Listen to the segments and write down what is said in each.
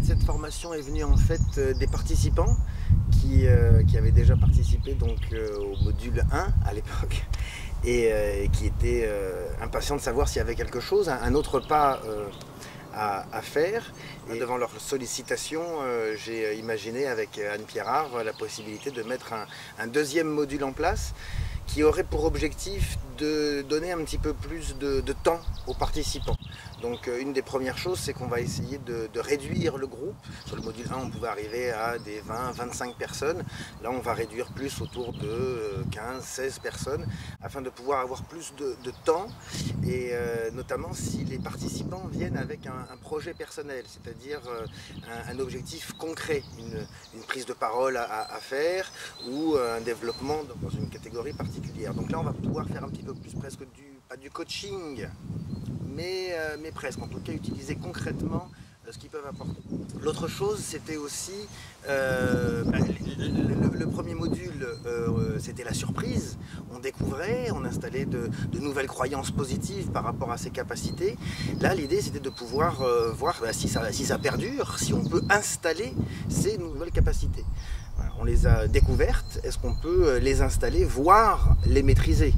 cette formation est venue en fait des participants qui avaient déjà participé donc, au module 1 à l'époque et qui étaient impatients de savoir s'il y avait quelque chose, un autre pas à faire. Et devant leur sollicitation, j'ai imaginé avec Anne Pierrard la possibilité de mettre un deuxième module en place qui aurait pour objectif de donner un petit peu plus de temps aux participants. Donc une des premières choses, c'est qu'on va essayer de réduire le groupe. Sur le module 1, on pouvait arriver à des 20-25 personnes. Là, on va réduire plus autour de 15-16 personnes afin de pouvoir avoir plus de temps et notamment si les participants viennent avec un projet personnel, c'est-à-dire un objectif concret, une prise de parole à faire ou un développement dans une catégorie particulière. Donc là, on va pouvoir faire un petit peu plus presque pas du coaching, mais presque, en tout cas utiliser concrètement ce qu'ils peuvent apporter. L'autre chose, c'était aussi, le premier module, c'était la surprise. On découvrait, on installait de nouvelles croyances positives par rapport à ses capacités. Là, l'idée, c'était de pouvoir voir si ça perdure, si on peut installer ces nouvelles capacités. Voilà, on les a découvertes, est-ce qu'on peut les installer, voire les maîtriser?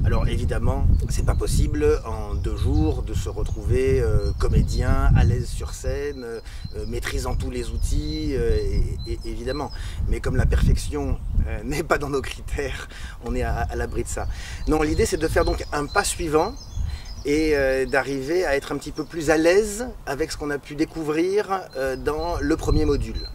Alors évidemment, c'est pas possible en 2 jours de se retrouver comédien, à l'aise sur scène, maîtrisant tous les outils, évidemment. Mais comme la perfection n'est pas dans nos critères, on est à l'abri de ça. Non, l'idée c'est de faire donc un pas suivant et d'arriver à être un petit peu plus à l'aise avec ce qu'on a pu découvrir dans le premier module.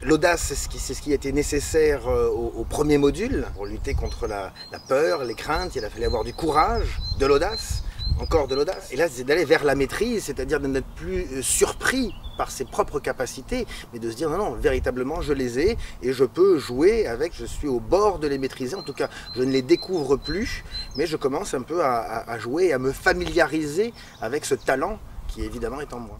L'audace, c'est ce qui était nécessaire au premier module pour lutter contre la peur, les craintes. Il a fallu avoir du courage, de l'audace, encore de l'audace. Et là, c'est d'aller vers la maîtrise, c'est-à-dire de n'être plus surpris par ses propres capacités, mais de se dire non, non, véritablement, je les ai et je peux jouer avec, je suis au bord de les maîtriser. En tout cas, je ne les découvre plus, mais je commence un peu à jouer et à me familiariser avec ce talent qui évidemment est en moi.